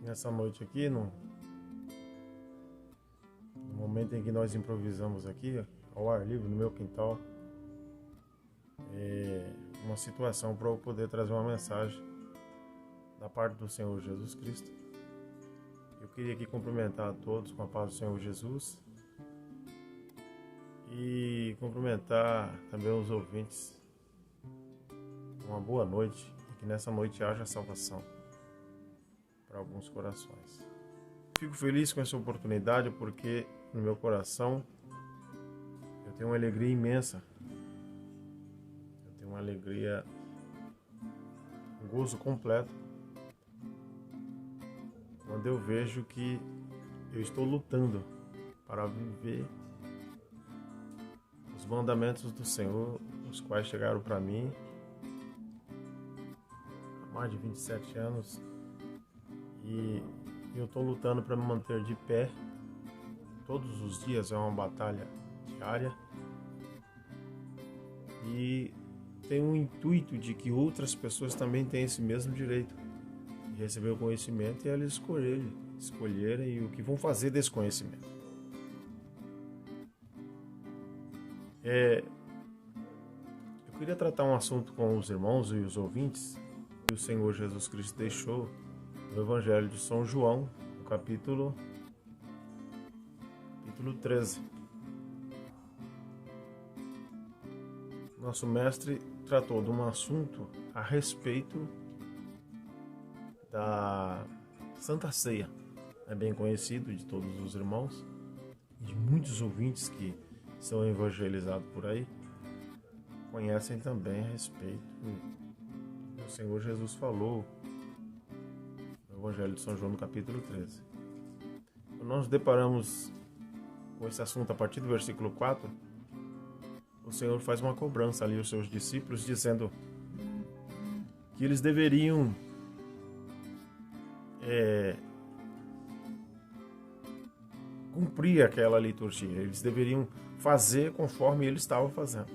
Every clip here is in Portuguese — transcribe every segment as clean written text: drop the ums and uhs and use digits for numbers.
nessa noite aqui, no momento em que nós improvisamos aqui, ao ar livre, no meu quintal, uma situação para eu poder trazer uma mensagem da parte do Senhor Jesus Cristo. Eu queria aqui cumprimentar a todos com a paz do Senhor Jesus e cumprimentar também os ouvintes. Uma boa noite e que nessa noite haja salvação para alguns corações. Fico feliz com essa oportunidade porque no meu coração eu tenho uma alegria imensa. Eu tenho uma alegria, um gozo completo quando eu vejo que eu estou lutando para viver os mandamentos do Senhor, os quais chegaram para mim há mais de 27 anos. E eu estou lutando para me manter de pé. Todos os dias é uma batalha diária. E tenho o intuito de que outras pessoas também tenham esse mesmo direito de receber o conhecimento e elas escolherem o que vão fazer desse conhecimento. Eu queria tratar um assunto com os irmãos e os ouvintes que o Senhor Jesus Cristo deixou no Evangelho de São João, no capítulo 13. Nosso mestre tratou de um assunto a respeito da Santa Ceia. É bem conhecido de todos os irmãos e de muitos ouvintes que são evangelizados por aí, conhecem também a respeito do que o Senhor Jesus falou no Evangelho de São João, no capítulo 13. Quando nós nos deparamos com esse assunto a partir do versículo 4, o Senhor faz uma cobrança ali aos seus discípulos, dizendo que eles deveriam cumprir aquela liturgia, eles deveriam fazer conforme ele estava fazendo.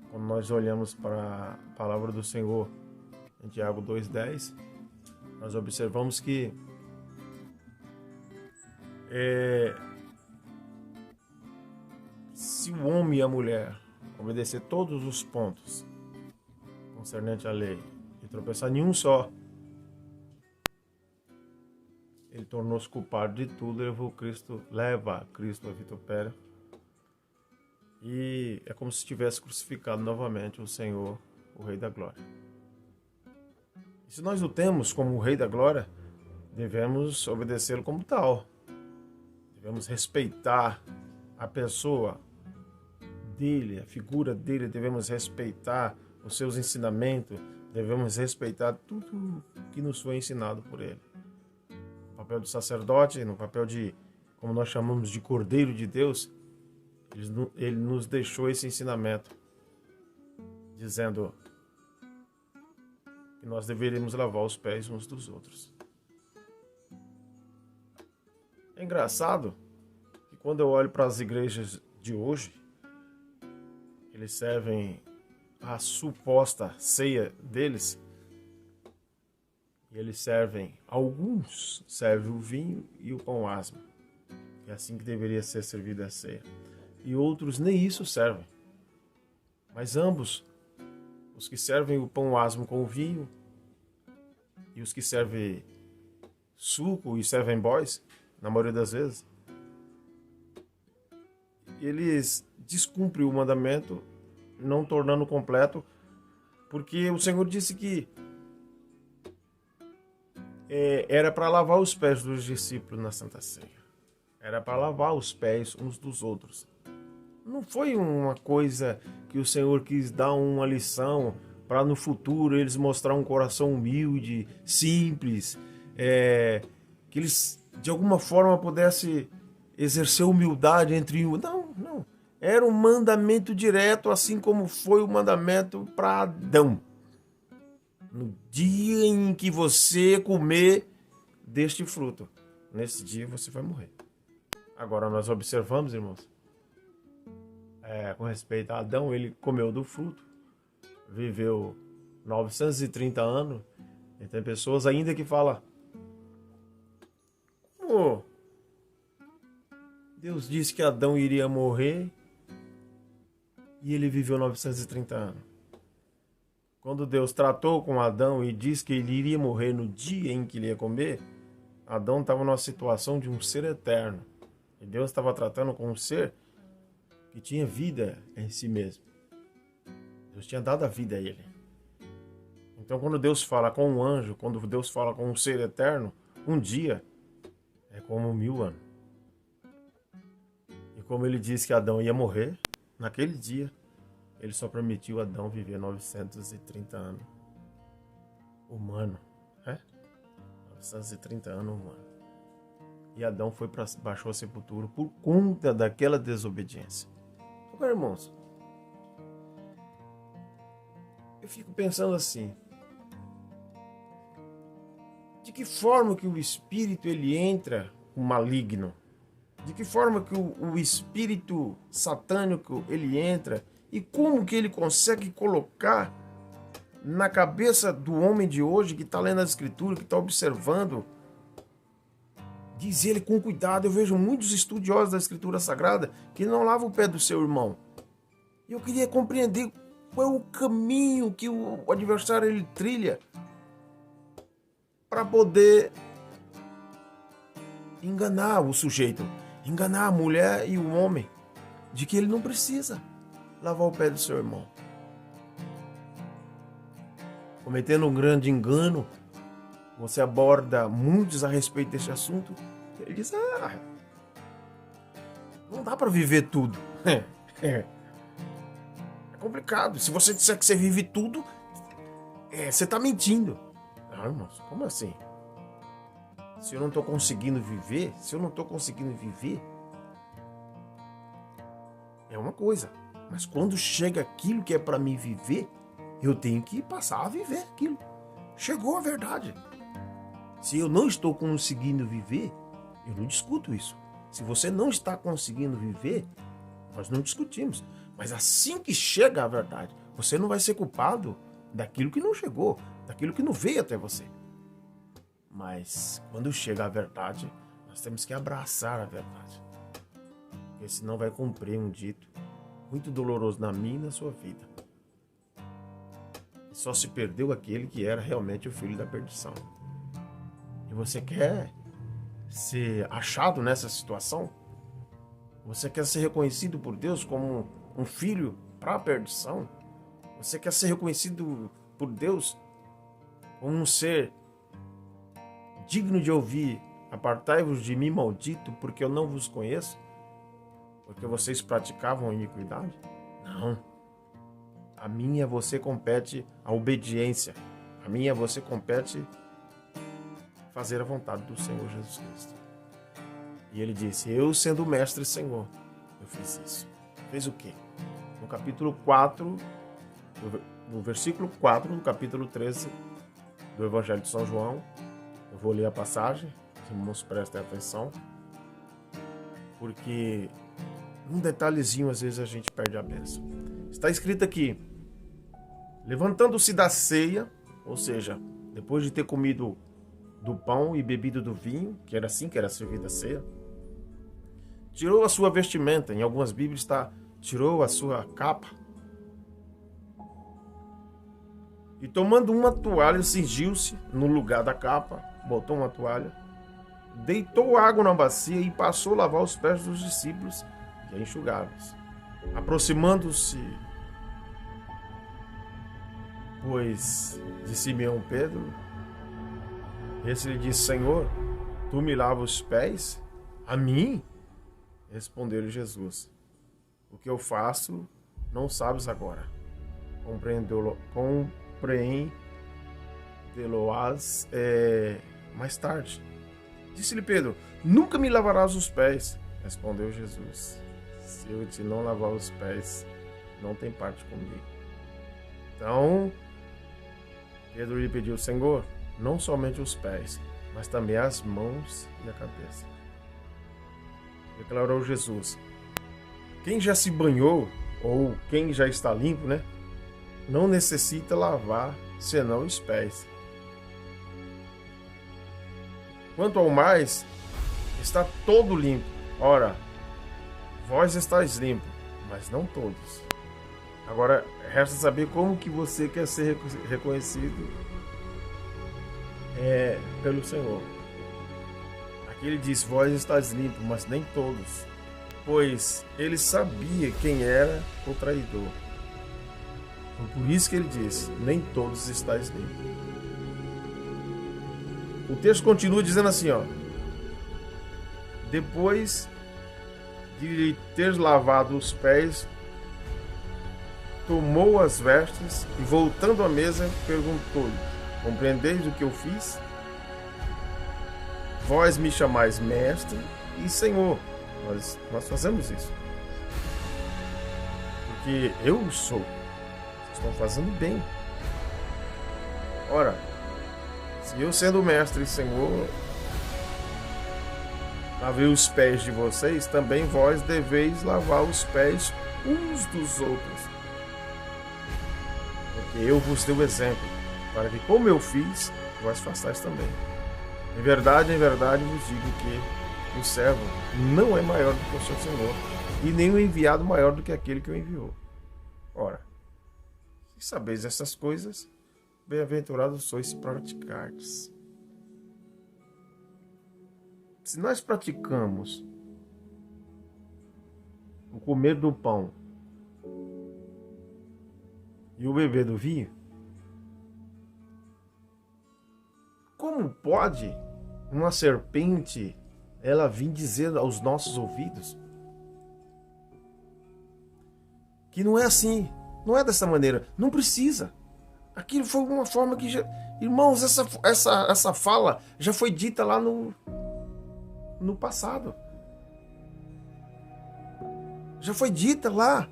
Quando nós olhamos para a palavra do Senhor em Tiago 2,10, nós observamos que se o homem e a mulher obedecer todos os pontos concernente à lei e tropeçar em um só, ele tornou-se culpado de tudo, leva Cristo a vitupério. E é como se tivesse crucificado novamente o Senhor, o Rei da Glória. E se nós o temos como o Rei da Glória, devemos obedecê-lo como tal. Devemos respeitar a pessoa dele, a figura dele, devemos respeitar os seus ensinamentos, devemos respeitar tudo que nos foi ensinado por ele. No papel de sacerdote, no papel de, como nós chamamos de Cordeiro de Deus, ele nos deixou esse ensinamento, dizendo que nós deveríamos lavar os pés uns dos outros. É engraçado que quando eu olho para as igrejas de hoje, eles servem a suposta ceia deles, e alguns servem o vinho e o pão asmo. É assim que deveria ser servida a ceia. E outros nem isso servem. Mas ambos, os que servem o pão asmo com o vinho e os que servem suco e servem boys, na maioria das vezes, eles descumprem o mandamento, não tornando completo, porque o Senhor disse que era para lavar os pés dos discípulos na Santa Ceia. Era para lavar os pés uns dos outros. Não foi uma coisa que o Senhor quis dar uma lição para no futuro eles mostrar um coração humilde, simples, que eles de alguma forma pudessem exercer humildade entre um. Não. Era um mandamento direto, assim como foi o mandamento para Adão. No dia em que você comer deste fruto, nesse dia você vai morrer. Agora nós observamos, irmãos, com respeito a Adão, ele comeu do fruto, viveu 930 anos E tem pessoas ainda que falam: como Deus disse que Adão iria morrer e ele viveu 930 anos. Quando Deus tratou com Adão e disse que ele iria morrer no dia em que ele ia comer, Adão estava numa situação de um ser eterno. E Deus estava tratando com um ser que tinha vida em si mesmo. Deus tinha dado a vida a ele. Então, quando Deus fala com um anjo, quando Deus fala com um ser eterno, um dia é como 1000 anos. E como ele disse que Adão ia morrer, naquele dia, ele só permitiu Adão viver 930 anos. Humano, né? 930 anos humano. E Adão baixou a sepultura por conta daquela desobediência. Agora, irmãos, eu fico pensando assim: de que forma que o espírito ele entra o maligno? De que forma que o espírito satânico ele entra? E como que ele consegue colocar na cabeça do homem de hoje que está lendo a Escritura, que está observando? Diz ele com cuidado. Eu vejo muitos estudiosos da Escritura Sagrada que não lavam o pé do seu irmão. E eu queria compreender qual é o caminho que o adversário ele trilha para poder enganar o sujeito, enganar a mulher e o homem, de que ele não precisa lavar o pé do seu irmão. Cometendo um grande engano, você aborda muitos a respeito desse assunto. Ele diz: não dá para viver tudo. É complicado. Se você disser que você vive tudo, você está mentindo. Não, irmãos, como assim? Se eu não estou conseguindo viver, é uma coisa. Mas quando chega aquilo que é para mim viver, eu tenho que passar a viver aquilo. Chegou a verdade. Se eu não estou conseguindo viver, eu não discuto isso. Se você não está conseguindo viver, nós não discutimos. Mas assim que chega a verdade, você não vai ser culpado daquilo que não chegou, daquilo que não veio até você. Mas quando chega a verdade, nós temos que abraçar a verdade. Porque senão vai cumprir um dito muito doloroso na minha e na sua vida. E só se perdeu aquele que era realmente o filho da perdição. E você quer ser achado nessa situação? Você quer ser reconhecido por Deus como um filho para a perdição? Você quer ser reconhecido por Deus como um ser digno de ouvir: apartai-vos de mim, maldito, porque eu não vos conheço? Porque vocês praticavam iniquidade? Não. A mim e a você compete a obediência. A mim e a você compete fazer a vontade do Senhor Jesus Cristo. E ele disse: eu, sendo mestre e Senhor, eu fiz isso. Fez o quê? No capítulo 4, no versículo 4 do capítulo 13 do Evangelho de São João, eu vou ler a passagem, os irmãos prestem atenção, porque um detalhezinho às vezes a gente perde a bênção. Está escrito aqui: levantando-se da ceia, ou seja, depois de ter comido do pão e bebido do vinho, que era assim que era servida a ceia, tirou a sua vestimenta. Em algumas Bíblias está: tirou a sua capa, e tomando uma toalha, cingiu-se no lugar da capa, botou uma toalha, deitou água na bacia e passou a lavar os pés dos discípulos e a enxugá-los. Aproximando-se, pois, de Simão Pedro, esse lhe disse: Senhor, tu me lavas os pés? A mim? Respondeu-lhe Jesus: o que eu faço não sabes agora. Compreendê-lo-ás mais tarde. Disse-lhe Pedro: nunca me lavarás os pés. Respondeu Jesus: se eu te não lavar os pés, não tem parte comigo. Então, Pedro lhe pediu: Senhor, não somente os pés, mas também as mãos e a cabeça. Declarou Jesus: quem já se banhou, ou quem já está limpo, não necessita lavar senão os pés. Quanto ao mais, está todo limpo. Ora, vós estáis limpo, mas não todos. Agora, resta saber como que você quer ser reconhecido pelo Senhor. Aqui ele diz, vós estáis limpo, mas nem todos. Pois ele sabia quem era o traidor. Por isso que ele diz, nem todos estáis limpos. O texto continua dizendo assim, ó. Depois de lhe ter lavado os pés, tomou as vestes e, voltando à mesa, perguntou-lhe, compreendeis o que eu fiz? Vós me chamais mestre e senhor. Nós fazemos isso. Porque eu sou. Vocês estão fazendo bem. Ora, se eu sendo mestre e senhor lavei os pés de vocês, também vós deveis lavar os pés uns dos outros. Porque eu vos dei o exemplo, para que como eu fiz, vós façais também. Em verdade vos digo que o servo não é maior do que o seu senhor, e nem o enviado maior do que aquele que o enviou. Ora, se sabeis essas coisas, bem-aventurados sois se praticardes. Se nós praticamos o comer do pão e o beber do vinho, como pode uma serpente ela vir dizer aos nossos ouvidos que não é assim, não é dessa maneira, não precisa. Aquilo foi uma forma que já... Irmãos, essa fala já foi dita lá no passado. Já foi dita lá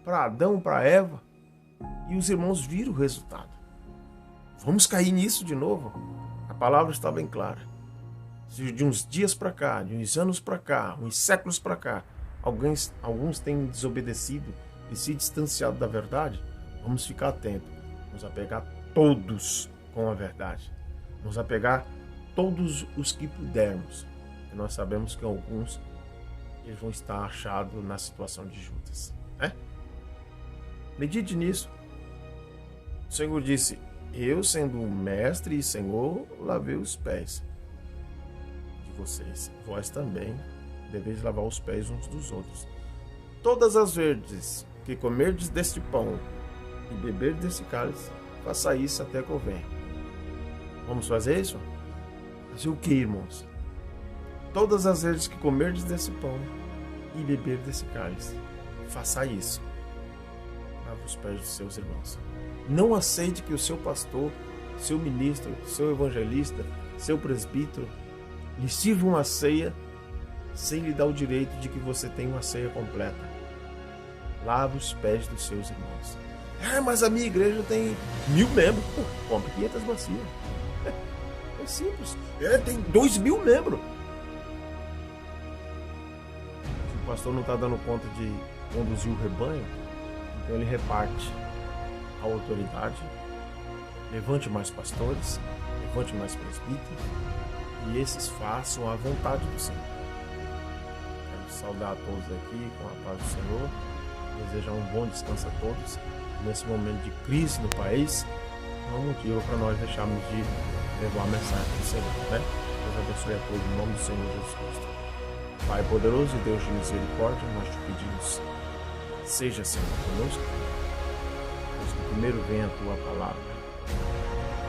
para Adão, para Eva, e os irmãos viram o resultado. Vamos cair nisso de novo? A palavra está bem clara. Se de uns dias para cá, de uns anos para cá, uns séculos para cá, alguns têm desobedecido e se distanciado da verdade, vamos ficar atentos. Vamos apegar todos com a verdade. Vamos apegar todos os que pudermos. Nós sabemos que alguns eles vão estar achados na situação de Judas. Medite nisso. O Senhor disse, eu sendo mestre e Senhor, lavei os pés de vocês. Vós também deveis lavar os pés uns dos outros. Todas as vezes que comerdes deste pão e beberdes desse cálice, faça isso até que eu venha. Vamos fazer isso? Fazer o que, irmãos? Todas as vezes que comerdes desse pão e beber desse cálice, faça isso. Lave os pés dos seus irmãos. Não aceite que o seu pastor, seu ministro, seu evangelista, seu presbítero lhe sirva uma ceia sem lhe dar o direito de que você tenha uma ceia completa. Lave os pés dos seus irmãos. Mas a minha igreja tem 1000 membros. Pô, compre 500 bacias. É simples. Tem 2000 membros. Se o pastor não está dando conta de conduzir o rebanho, então ele reparte a autoridade, levante mais pastores, levante mais presbíteros, e esses façam a vontade do Senhor. Quero saudar a todos aqui com a paz do Senhor, desejar um bom descanso a todos. Nesse momento de crise no país, não é motivo para nós deixarmos de levar a mensagem do Senhor, né? Deus abençoe a todos em nome do Senhor Jesus Cristo. Pai poderoso e Deus de misericórdia, nós te pedimos, seja Senhor conosco, pois que primeiro venha a tua palavra,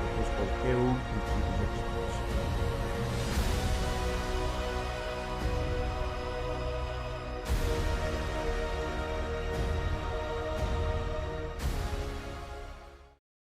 depois qualquer outro